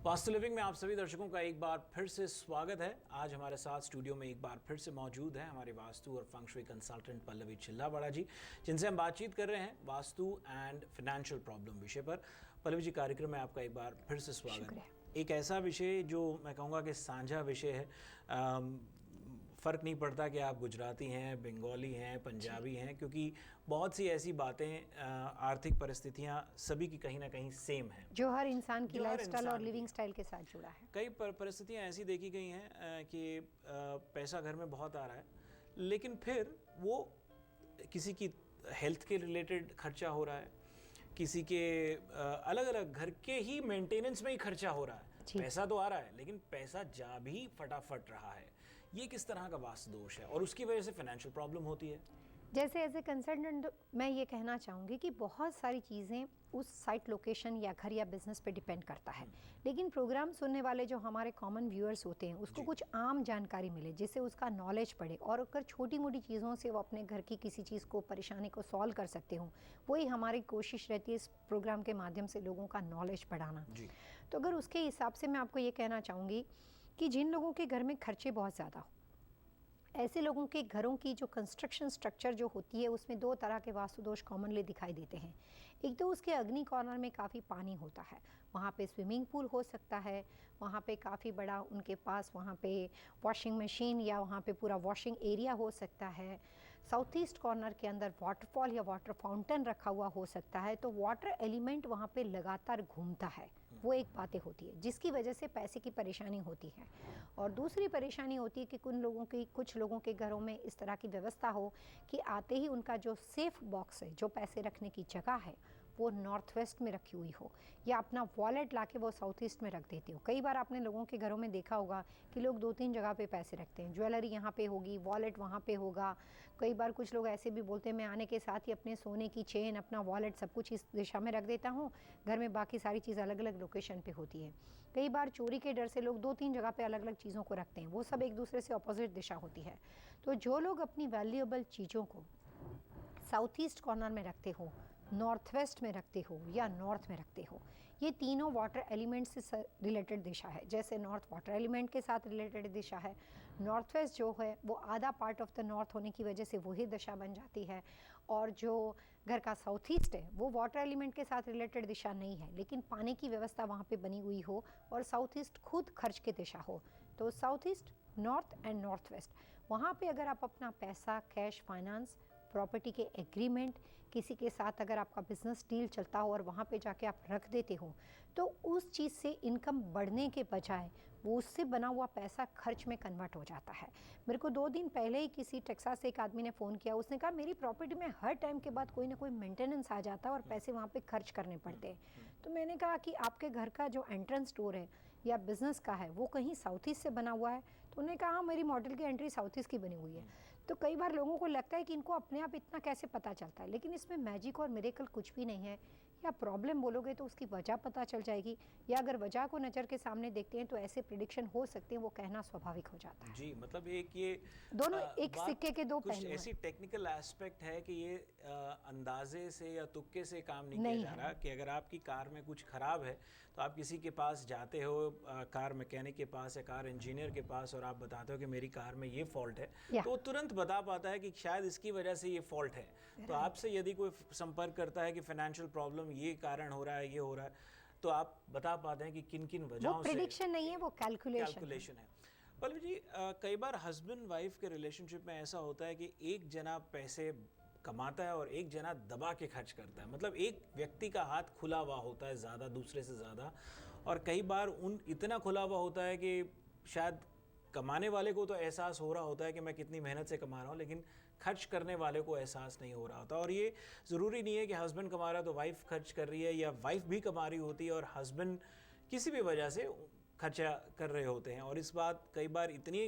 Vastu living में आप सभी दर्शकों का एक बार फिर से स्वागत है। आज हमारे साथ स्टूडियो में एक बार फिर से मौजूद है हमारे वास्तु और फंग शुई कंसल्टेंट पल्लवी चिल्लावाड़ा जी, जिनसे हम बातचीत कर रहे हैं वास्तु एंड फाइनेंशियल प्रॉब्लम विषय पर। पल्लवी जी, कार्यक्रम में आपका एक बार फिर से स्वागत है। एक ऐसा विषय जो मैं कहूँगा कि साझा विषय है। फ़र्क नहीं पड़ता कि आप गुजराती हैं, बंगाली हैं, पंजाबी हैं, क्योंकि बहुत सी ऐसी बातें, आर्थिक परिस्थितियां सभी की कहीं ना कहीं सेम हैं, जो हर इंसान की लाइफस्टाइल और लिविंग स्टाइल के साथ जुड़ा है। कई परिस्थितियां ऐसी देखी गई हैं कि पैसा घर में बहुत आ रहा है, लेकिन फिर वो किसी की हेल्थ के रिलेटेड खर्चा हो रहा है, किसी के अलग अलग घर के ही मेंटेनेंस में ही खर्चा हो रहा है। पैसा तो आ रहा है लेकिन पैसा जा भी फटाफट रहा है। ये किस तरह का वास्तु दोष है और उसकी वजह से फाइनेंशियल प्रॉब्लम होती है? जैसे एज ए कंसल्टेंट मैं ये कहना चाहूँगी कि बहुत सारी चीज़ें उस साइट लोकेशन या घर या बिजनेस पे डिपेंड करता है, लेकिन प्रोग्राम सुनने वाले जो हमारे कॉमन व्यूअर्स होते हैं उसको कुछ आम जानकारी मिले जिससे उसका नॉलेज बढ़े, और अगर छोटी मोटी चीज़ों से वो अपने घर की किसी चीज़ को, परेशानी को सॉल्व कर सकते हो, वही हमारी कोशिश रहती है इस प्रोग्राम के माध्यम से लोगों का नॉलेज बढ़ाना। तो अगर उसके हिसाब से मैं आपको ये कहना चाहूँगी कि जिन लोगों के घर में खर्चे बहुत ज़्यादा हो, ऐसे लोगों के घरों की जो कंस्ट्रक्शन स्ट्रक्चर जो होती है उसमें दो तरह के वास्तु दोष कॉमनली दिखाई देते हैं। एक तो उसके अग्नि कॉर्नर में काफ़ी पानी होता है, वहाँ पे स्विमिंग पूल हो सकता है, वहाँ पे काफ़ी बड़ा उनके पास वहाँ पे वॉशिंग मशीन या वहाँ पे पूरा वॉशिंग एरिया हो सकता है। साउथ ईस्ट कॉर्नर के अंदर वाटरफॉल या वाटर फाउंटेन रखा हुआ हो सकता है, तो वाटर एलिमेंट वहाँ पे लगातार घूमता है। वो एक बातें होती है जिसकी वजह से पैसे की परेशानी होती है। और दूसरी परेशानी होती है कि कुछ लोगों के घरों में इस तरह की व्यवस्था हो कि आते ही उनका जो सेफ बॉक्स है, जो पैसे रखने की जगह है, वो नॉर्थ वेस्ट में रखी हुई हो, या अपना वॉलेट लाके वो साउथ ईस्ट में रख देते हो। कई बार आपने लोगों के घरों में देखा होगा कि लोग 2-3 जगह पे पैसे रखते हैं। ज्वेलरी यहाँ पे होगी, वॉलेट वहाँ पे होगा। कई बार कुछ लोग ऐसे भी बोलते हैं मैं आने के साथ ही अपने सोने की चेन, अपना वॉलेट, सब कुछ इस दिशा में रख देता हूँ, घर में बाकी सारी चीज़ अलग अलग लोकेशन पर होती है। कई बार चोरी के डर से लोग 2-3 जगह पर अलग अलग चीज़ों को रखते हैं, वो सब एक दूसरे से अपोजिट दिशा होती है। तो जो लोग अपनी वैल्यूएबल चीज़ों को साउथ ईस्ट कॉर्नर में रखते हो, नॉर्थ वेस्ट में रखते हो या नॉर्थ में रखते हो, ये तीनों वाटर एलिमेंट से रिलेटेड दिशा है। जैसे नॉर्थ वाटर एलिमेंट के साथ रिलेटेड दिशा है, नॉर्थ वेस्ट जो है वो आधा पार्ट ऑफ द नॉर्थ होने की वजह से वही दिशा बन जाती है, और जो घर का साउथ ईस्ट है वो वाटर एलिमेंट के साथ रिलेटेड दिशा नहीं है, लेकिन पानी की व्यवस्था वहाँ पे बनी हुई हो और साउथ ईस्ट खुद खर्च की दिशा हो। तो south east, north and north west, वहाँ पे अगर आप अपना पैसा, कैश, फाइनेंस, प्रॉपर्टी के एग्रीमेंट, किसी के साथ अगर आपका बिजनेस डील चलता हो और वहाँ पे जाके आप रख देते हो, तो उस चीज़ से इनकम बढ़ने के बजाय वो उससे बना हुआ पैसा खर्च में कन्वर्ट हो जाता है। मेरे को 2 दिन पहले ही किसी टेक्सास से एक आदमी ने फ़ोन किया, उसने कहा मेरी प्रॉपर्टी में हर टाइम के बाद कोई ना कोई मेंटेनेंस आ जाता है और पैसे वहाँ पे खर्च करने पड़ते हैं। तो मैंने कहा कि आपके घर का जो एंट्रेंस डोर है या बिज़नेस का है वो कहीं साउथ ईस्ट से बना हुआ है? तो उन्होंने कहा हाँ, मेरी मॉडल की एंट्री साउथ ईस्ट की बनी हुई है। तो कई बार लोगों को लगता है कि इनको अपने आप इतना कैसे पता चलता है, लेकिन इसमें मैजिक और मिरेकल कुछ भी नहीं है। या प्रॉब्लम बोलोगे तो उसकी वजह पता चल जाएगी, या अगर वजह को नज़र के सामने देखते हैं तो ऐसे प्रिडिक्शन हो सकते हैं, वो कहना स्वाभाविक हो जाता है। जी, मतलब एक ये दोनों एक सिक्के के दो पहलू हैं। ऐसी टेक्निकल एस्पेक्ट है कि ये अंदाजे से या तुक्के से काम नहीं किया जा रहा कि अगर आपकी कार में कुछ खराब है तो आप किसी के पास जाते हो, कार मैकेनिक के पास या कार इंजीनियर के पास, और आप बताते हो कि मेरी कार में ये फॉल्ट है, तो वो तुरंत बता पाता है कि शायद इसकी वजह से ये फॉल्ट है। तो आपसे यदि कोई संपर्क करता है कि फाइनेंशियल प्रॉब्लम ये कारण हो रहा है, ये हो रहा है, तो आप बता पाते हैं कि किन किन वजहों से। प्रेडिक्शन नहीं है, वो कैलकुलेशन है। पल्लवी जी, कई बार हस्बैंड वाइफ के रिलेशनशिप में ऐसा होता है कि एक जना पैसे कमाता है और एक जना दबा के खर्च करता है। मतलब एक व्यक्ति का हाथ खुला हुआ होता है ज़्यादा, दूसरे से ज़्यादा, और कई बार इतना खुला हुआ होता है कि शायद कमाने वाले को तो एहसास हो रहा होता है कि मैं कितनी मेहनत से कमा रहा हूँ, लेकिन खर्च करने वाले को एहसास नहीं हो रहा होता। और ये ज़रूरी नहीं है कि हस्बैंड कमा रहा है तो वाइफ खर्च कर रही है, या वाइफ भी कमा रही होती है और हस्बैंड किसी भी वजह से खर्चा कर रहे होते हैं। और इस बात कई बार इतनी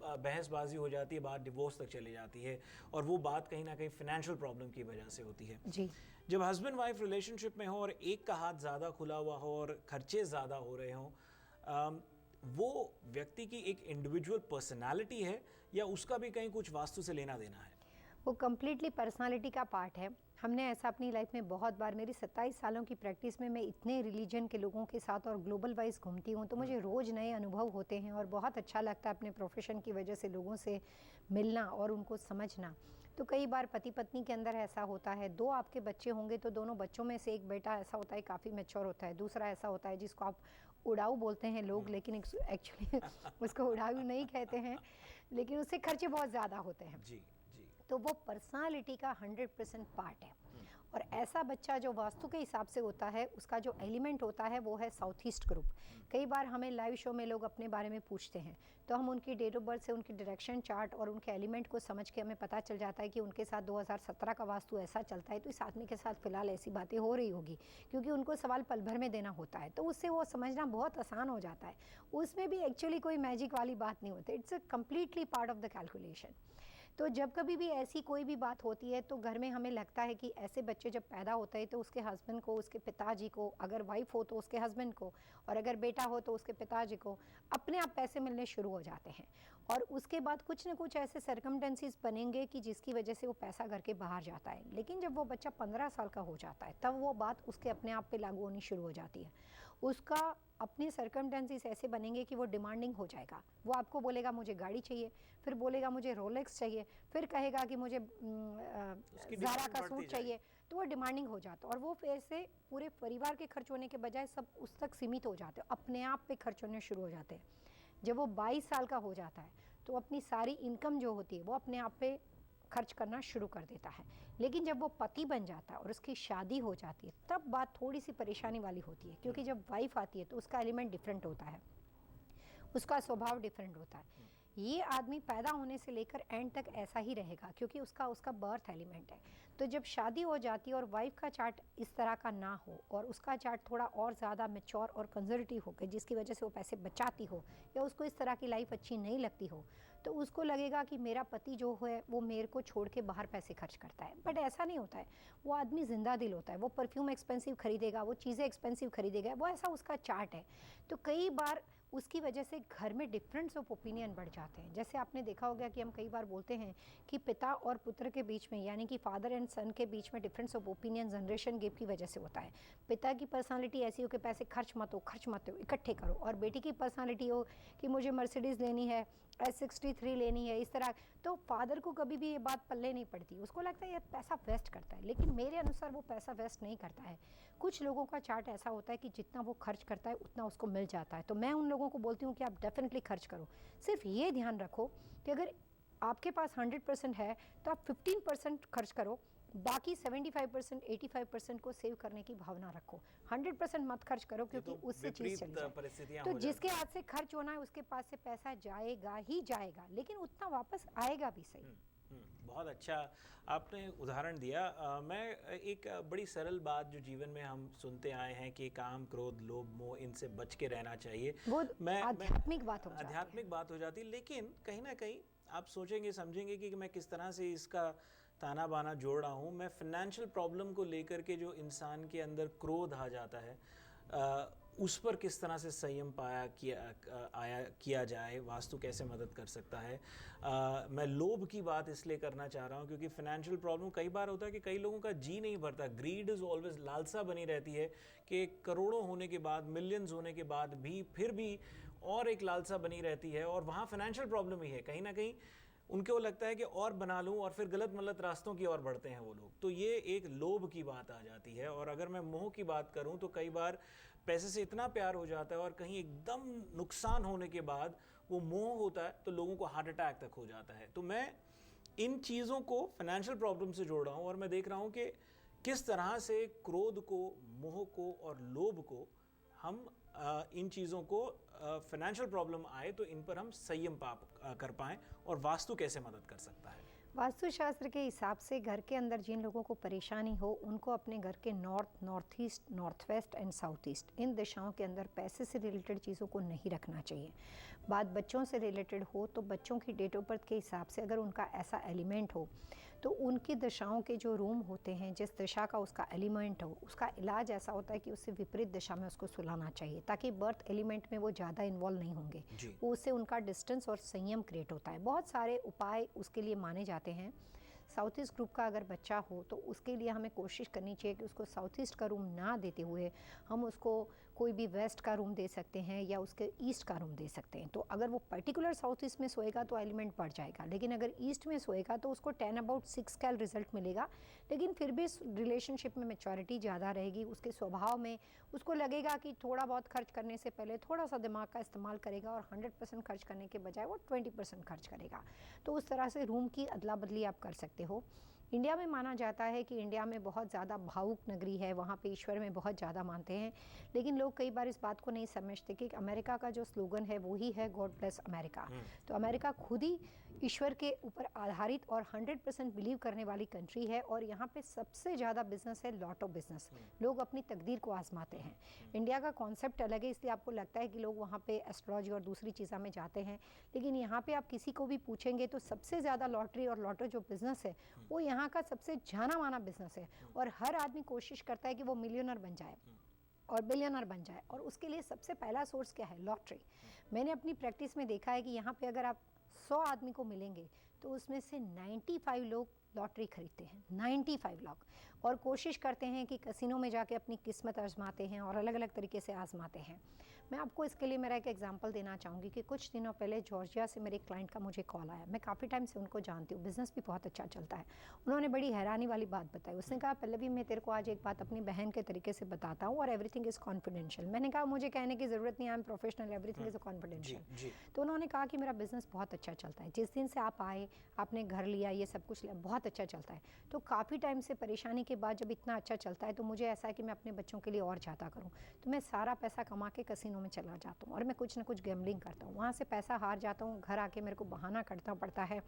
बहसबाजी हो जाती है, बात डिवोर्स तक चली जाती है, और वो बात कहीं ना कहीं फाइनेंशियल प्रॉब्लम की वजह से होती है। जी। जब हस्बैंड वाइफ रिलेशनशिप में हो और एक का हाथ ज़्यादा खुला हुआ हो और खर्चे ज़्यादा हो रहे हों, वो व्यक्ति की एक इंडिविजुअल पर्सनालिटी है या उसका भी कहीं कुछ वास्तु से लेना देना है? वो कम्प्लीटली पर्सनालिटी का पार्ट है। हमने ऐसा अपनी लाइफ में बहुत बार, मेरी 27 सालों की प्रैक्टिस में मैं इतने रिलीजन के लोगों के साथ और ग्लोबल वाइज घूमती हूँ, तो मुझे रोज़ नए अनुभव होते हैं और बहुत अच्छा लगता है अपने प्रोफेशन की वजह से लोगों से मिलना और उनको समझना। तो कई बार पति पत्नी के अंदर ऐसा होता है, 2 आपके बच्चे होंगे तो दोनों बच्चों में से एक बेटा ऐसा होता है काफ़ी मैच्योर होता है, दूसरा ऐसा होता है जिसको आप उड़ाऊ बोलते हैं लोग, लेकिन एक्चुअली उसको उड़ाऊ नहीं कहते हैं, लेकिन उससे खर्चे बहुत ज़्यादा होते हैं। जी जी। तो वो पर्सनालिटी का 100% पार्ट है। और ऐसा बच्चा जो वास्तु के हिसाब से होता है, उसका जो एलिमेंट होता है वो है साउथ ईस्ट ग्रुप। कई बार हमें लाइव शो में लोग अपने बारे में पूछते हैं, तो हम उनकी डेट ऑफ बर्थ से उनकी डायरेक्शन चार्ट और उनके एलिमेंट को समझ के हमें पता चल जाता है कि उनके साथ 2017 का वास्तु ऐसा चलता है, तो इस आदमी के साथ फिलहाल ऐसी बातें हो रही होगी, क्योंकि उनको सवाल पल भर में देना होता है, तो उससे वो समझना बहुत आसान हो जाता है। उसमें भी एक्चुअली कोई मैजिक वाली बात नहीं होती, it's a completely part of the calculation. तो जब कभी भी ऐसी कोई भी बात होती है तो घर में हमें लगता है कि ऐसे बच्चे जब पैदा होते हैं तो उसके हस्बैंड को, उसके पिताजी को, अगर वाइफ हो तो उसके हस्बैंड को, और अगर बेटा हो तो उसके पिताजी को अपने आप पैसे मिलने शुरू हो जाते हैं। और उसके बाद कुछ ना कुछ ऐसे सर्कमटेंसेस बनेंगे कि जिसकी वजह से वो पैसा घर के बाहर जाता है। लेकिन जब वो बच्चा 15 साल का हो जाता है तब वो बात उसके अपने आप पे लागू होनी शुरू हो जाती है। उसका अपने सर्कमटेंसेस ऐसे बनेंगे कि वो डिमांडिंग हो जाएगा। वो आपको बोलेगा मुझे गाड़ी चाहिए, फिर बोलेगा मुझे रोलेक्स चाहिए, फिर कहेगा कि मुझे ज़ारा का सूट चाहिए, तो वो डिमांडिंग हो जाता है। और वो पैसे पूरे परिवार के खर्च होने के बजाय सब उस तक सीमित हो जाते हैं, अपने आप पे खर्च होने शुरू हो जाते हैं। जब वो 22 साल का हो जाता है तो अपनी सारी इनकम जो होती है वो अपने आप पे खर्च करना शुरू कर देता है। लेकिन जब वो पति बन जाता है और उसकी शादी हो जाती है तब बात थोड़ी सी परेशानी वाली होती है, क्योंकि जब वाइफ आती है तो उसका एलिमेंट डिफरेंट होता है, उसका स्वभाव डिफरेंट होता है। ये आदमी पैदा होने से लेकर एंड तक ऐसा ही रहेगा, क्योंकि उसका उसका बर्थ एलिमेंट है। तो जब शादी हो जाती है और वाइफ का चार्ट इस तरह का ना हो और उसका चार्ट थोड़ा और ज़्यादा मैच्योर और कंजर्वेटिव हो गया, जिसकी वजह से वो पैसे बचाती हो या उसको इस तरह की लाइफ अच्छी नहीं लगती हो, तो उसको लगेगा कि मेरा पति जो है वो मेरे को छोड़ के बाहर पैसे खर्च करता है। बट ऐसा नहीं होता है। वो आदमी जिंदा दिल होता है, वो परफ्यूम एक्सपेंसिव खरीदेगा, वो चीज़ें एक्सपेंसिव खरीदेगा, वो ऐसा उसका चार्ट है। तो कई बार उसकी वजह से घर में डिफरेंस ऑफ ओपिनियन बढ़ जाते हैं। जैसे आपने देखा होगा कि हम कई बार बोलते हैं कि पिता और पुत्र के बीच में, यानी कि फादर एंड सन के बीच में difference of opinion generation gap की वजह से होता है। पिता की पर्सनालिटी ऐसी हो कि पैसे खर्च मत हो, इकट्ठे करो, और बेटी की पर्सनालिटी हो कि मुझे मर्सिडीज़ लेनी है, S63 लेनी है, इस तरह। तो फादर को कभी भी ये बात पल्ले नहीं पड़ती, उसको लगता है ये पैसा वेस्ट करता है, लेकिन मेरे अनुसार वो पैसा वेस्ट नहीं करता है। कुछ लोगों का चार्ट ऐसा होता है कि जितना वो खर्च करता है उतना उसको मिल जाता है। तो मैं उन लोगों को बोलती हूँ कि आप डेफिनेटली खर्च करो। सिर्फ ये ध्यान रखो कि अगर आपके पास 100% है तो आप 15% खर्च करो, बाकी 75% 85% को सेव करने की भावना रखो। 100% मत खर्च करो, क्योंकि उससे चीज़ चली जाए। तो जिसके हाथ से खर्च होना है उसके पास से पैसा जाएगा ही जाएगा, लेकिन उतना वापस आएगा भी सही। बहुत अच्छा आपने उदाहरण दिया। मैं एक बड़ी सरल बात जो जीवन में हम सुनते आए हैं कि काम, क्रोध, लोभ, मोह, इनसे बच के रहना चाहिए, वो आध्यात्मिक बात हो जाती है। आध्यात्मिक बात हो जाती है। लेकिन कहीं ना कहीं आप सोचेंगे समझेंगे कि मैं किस तरह से इसका ताना बाना जोड़ रहा हूँ। मैं फाइनेंशियल प्रॉब्लम को लेकर के जो इंसान के अंदर क्रोध आ जाता है, उस पर किस तरह से संयम किया जाए, वास्तु कैसे मदद कर सकता है। मैं लोभ की बात इसलिए करना चाह रहा हूँ क्योंकि फाइनेंशियल प्रॉब्लम कई बार होता है कि कई लोगों का जी नहीं भरता। ग्रीड इज़ ऑलवेज, लालसा बनी रहती है कि करोड़ों होने के बाद, मिलियंस होने के बाद भी फिर भी और एक लालसा बनी रहती है, और वहाँ फाइनेंशियल प्रॉब्लम ही है। कहीं ना कहीं उनको लगता है कि और बना लूं, और फिर गलत रास्तों की ओर बढ़ते हैं वो लोग। तो ये एक लोभ की बात आ जाती है। और अगर मैं मोह की बात करूं तो कई बार पैसे से इतना प्यार हो जाता है और कहीं एकदम नुकसान होने के बाद वो मोह होता है तो लोगों को हार्ट अटैक तक हो जाता है। तो मैं इन चीज़ों को फाइनेंशियल प्रॉब्लम से जोड़ रहा हूँ, और मैं देख रहा हूँ कि किस तरह से क्रोध को, मोह को और लोभ को हम इन चीज़ों को फाइनेंशियल प्रॉब्लम आए तो इन पर हम संयम कर पाएँ, और वास्तु कैसे मदद कर सकता है। वास्तुशास्त्र के हिसाब से घर के अंदर जिन लोगों को परेशानी हो उनको अपने घर के north, north east, north west and south east, इन दिशाओं के अंदर पैसे से रिलेटेड चीज़ों को नहीं रखना चाहिए। बात बच्चों से रिलेटेड हो तो बच्चों की डेट ऑफ बर्थ के हिसाब से अगर उनका ऐसा एलिमेंट हो तो उनकी दिशाओं के जो रूम होते हैं, जिस दिशा का उसका एलिमेंट हो, उसका इलाज ऐसा होता है कि उससे विपरीत दिशा में उसको सुलाना चाहिए, ताकि बर्थ एलिमेंट में वो ज़्यादा इन्वॉल्व नहीं होंगे। उससे उनका डिस्टेंस और संयम क्रिएट होता है। बहुत सारे उपाय उसके लिए माने जाते हैं। साउथ ईस्ट ग्रुप का अगर बच्चा हो तो उसके लिए हमें कोशिश करनी चाहिए कि उसको साउथ ईस्ट का रूम ना देते हुए हम उसको कोई भी वेस्ट का रूम दे सकते हैं या उसके ईस्ट का रूम दे सकते हैं। तो अगर वो पर्टिकुलर साउथ ईस्ट में सोएगा तो एलिमेंट बढ़ जाएगा, लेकिन अगर ईस्ट में सोएगा तो उसको 10/6 कैल रिजल्ट मिलेगा, लेकिन फिर भी रिलेशनशिप में मैच्योरिटी ज़्यादा रहेगी। उसके स्वभाव में उसको लगेगा कि थोड़ा बहुत खर्च करने से पहले थोड़ा सा दिमाग का इस्तेमाल करेगा और 100% खर्च करने के बजाय वो 20% खर्च करेगा। तो उस तरह से रूम की अदला बदली आप कर सकते हो। इंडिया में माना जाता है कि इंडिया में बहुत ज़्यादा भावुक नगरी है, वहाँ पे ईश्वर में बहुत ज़्यादा मानते हैं, लेकिन लोग कई बार इस बात को नहीं समझते कि अमेरिका का जो स्लोगन है वो ही है गॉड ब्लेस अमेरिका। तो अमेरिका खुद ही ईश्वर के ऊपर आधारित और 100% बिलीव करने वाली कंट्री है, और यहाँ पे सबसे ज़्यादा बिजनेस है लॉटो बिजनेस। लोग अपनी तकदीर को आजमाते हैं। इंडिया का कॉन्सेप्ट अलग है, इसलिए आपको लगता है कि लोग वहाँ पे एस्ट्रोलॉजी और दूसरी चीज़ों में जाते हैं, लेकिन यहाँ पे आप किसी को भी पूछेंगे तो सबसे ज़्यादा लॉटरी और लॉटो जो बिज़नेस है वो यहाँ का सबसे जाना माना बिजनेस है, और हर आदमी कोशिश करता है कि वो मिलियनर बन जाए और बिलियनर बन जाए, और उसके लिए सबसे पहला सोर्स क्या है? लॉटरी। मैंने अपनी प्रैक्टिस में देखा है कि यहाँ पे अगर आप 100 आदमी को मिलेंगे तो उसमें से 95 लोग लॉटरी खरीदते हैं, 95 लोग, और कोशिश करते हैं कि कसिनो में जाके अपनी किस्मत आजमाते हैं और अलग अलग तरीके से आजमाते हैं। मैं आपको इसके लिए मेरा एक एग्जांपल देना चाहूँगी कि कुछ दिनों पहले जॉर्जिया से मेरे क्लाइंट का मुझे कॉल आया। मैं काफ़ी टाइम से उनको जानती हूँ, बिज़नेस भी बहुत अच्छा चलता है। उन्होंने बड़ी हैरानी वाली बात बताई। उसने कहा, पल्लवी मैं तेरे को आज एक बात अपनी बहन के तरीके से बताता हूँ और एवरीथिंग इज़ कॉन्फिडेंशियल। मैंने कहा मुझे कहने की ज़रूरत नहीं, I am professional, everything is confidential. तो उन्होंने कहा कि मेरा बिज़नेस बहुत अच्छा चलता है, जिस दिन से आप आए, आपने घर लिया, ये सब कुछ लिया, बहुत अच्छा चलता है। तो काफ़ी टाइम से परेशानी के बाद जब इतना अच्छा चलता है तो मुझे ऐसा है कि मैं अपने बच्चों के लिए और ज़्यादा करूँ, तो मैं सारा पैसा कमा के कसिनो में चला जाता हूँ और मैं कुछ ना कुछ गैम्बलिंग करता हूँ, वहाँ से पैसा हार जाता हूँ, घर आके मेरे को बहाना करना पड़ता है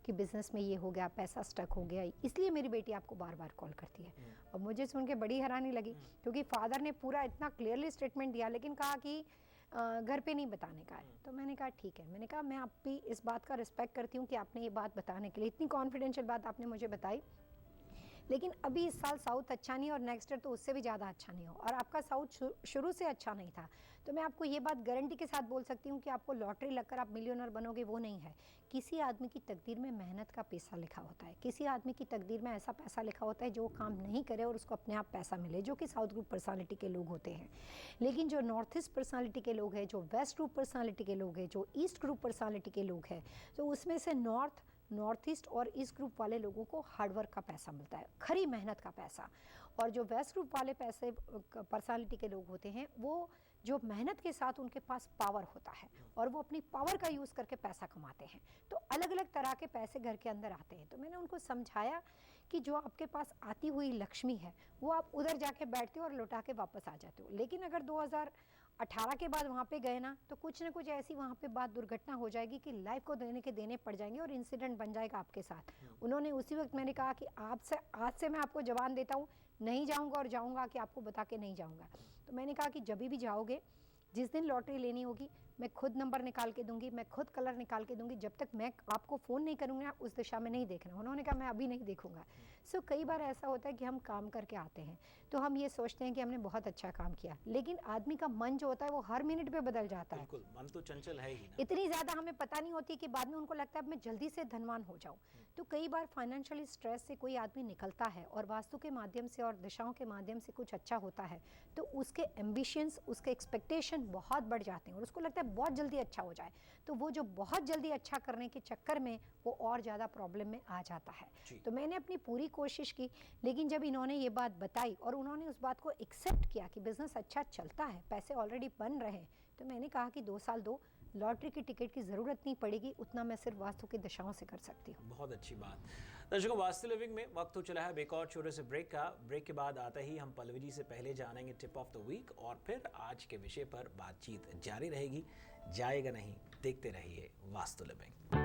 कि बिज़नेस में ये हो गया, पैसा स्टक हो गया, इसलिए मेरी बेटी आपको बार बार कॉल करती है। और मुझे सुन के बड़ी हैरानी लगी, क्योंकि फादर ने पूरा इतना क्लियरली स्टेटमेंट दिया, लेकिन कहा कि घर पे नहीं बताने का है। तो मैंने कहा ठीक है, मैंने कहा मैं आप भी इस बात का रिस्पेक्ट करती हूँ कि आपने ये बात बताने के लिए, इतनी कॉन्फिडेंशियल बात आपने मुझे बताई, लेकिन अभी इस साल साउथ अच्छा नहीं और नेक्स्ट ईयर तो उससे भी ज़्यादा अच्छा नहीं हो, और आपका साउथ शुरू से अच्छा नहीं था। तो मैं आपको ये बात गारंटी के साथ बोल सकती हूँ कि आपको लॉटरी लगकर आप मिलियनर बनोगे, वो नहीं है। किसी आदमी की तकदीर में मेहनत का पैसा लिखा होता है, किसी आदमी की तकदीर में ऐसा पैसा लिखा होता है जो काम नहीं करे और उसको अपने आप पैसा मिले, जो कि साउथ ग्रुप पर्सनालिटी के लोग होते हैं। लेकिन जो नॉर्थ ईस्ट पर्सनालिटी के लोग हैं, जो वेस्ट ग्रुप पर्सनालिटी के लोग हैं, जो ईस्ट ग्रुप पर्सनालिटी के लोग हैं, तो उसमें से नॉर्थ ईस्ट और ईस्ट ग्रुप वाले लोगों को हार्डवर्क का पैसा मिलता है, खरी मेहनत का पैसा। और जो वेस्ट ग्रुप वाले पैसे पर्सनालिटी के लोग होते हैं, वो जो मेहनत के साथ उनके पास पावर होता है और वो अपनी पावर का यूज़ करके पैसा कमाते हैं। तो अलग अलग तरह के पैसे घर के अंदर आते हैं। तो मैंने उनको समझाया कि जो आपके पास आती हुई लक्ष्मी है वो आप उधर जाके बैठते हो और लौटा के वापस आ जाते हो, लेकिन अगर 2018 के बाद वहाँ पे गए ना तो कुछ ना कुछ ऐसी वहाँ पे बात दुर्घटना हो जाएगी कि लाइफ को देने पड़ जाएंगे और इंसिडेंट बन जाएगा आपके साथ। उन्होंने उसी वक्त मैंने कहा कि आज से मैं आपको जवान देता हूँ, नहीं जाऊँगा और जाऊँगा कि आपको बता के नहीं जाऊँगा। तो मैंने कहा कि जब भी जाओगे, जिस दिन लॉटरी लेनी होगी, मैं खुद नंबर निकाल के दूंगी, मैं खुद कलर निकाल के दूंगी, जब तक मैं आपको फ़ोन नहीं करूँगी आप उस दिशा में नहीं देखना। उन्होंने कहा मैं अभी नहीं देखूंगा। सो कई बार ऐसा होता है कि हम काम करके आते हैं तो हम ये सोचते हैं कि हमने बहुत अच्छा काम किया, लेकिन आदमी का मन जो होता है वो हर मिनट पे बदल जाता है। बिल्कुल, मन तो चंचल है ही ना। इतनी ज़्यादा हमें पता नहीं होती कि बाद में उनको लगता है मैं जल्दी से धनवान हो जाऊँ। तो कई बार फाइनेंशियल स्ट्रेस से कोई आदमी निकलता है और वास्तु के माध्यम से और दिशाओं के माध्यम से कुछ अच्छा होता है तो उसके एम्बिशंस, उसके एक्सपेक्टेशन बहुत बढ़ जाते हैं और उसको लगता है बहुत जल्दी अच्छा हो जाए। तो वो जो बहुत जल्दी अच्छा करने के चक्कर में वो और ज़्यादा प्रॉब्लम में आ जाता है। तो मैंने अपनी पूरी कोशिश की, लेकिन जब इन्होंने ये बात बताई और उन्होंने उस बात को एक्सेप्ट किया कि बिज़नेस अच्छा चलता है, पैसे ऑलरेडी बन रहे हैं, तो मैंने कहा कि 2 साल दो, लॉटरी की टिकट की ज़रूरत नहीं पड़ेगी, उतना मैं सिर्फ वास्तु की दिशाओं से कर सकती हूँ। बहुत अच्छी बात। दर्शकों, वास्तु लिविंग में वक्त हो चला है एक और छोटे से ब्रेक का। ब्रेक के बाद आते ही हम पल्लवी जी से पहले जानेंगे टिप ऑफ द वीक और फिर आज के विषय पर बातचीत जारी रहेगी। जाएगा नहीं, देखते रहिए वास्तु लिविंग।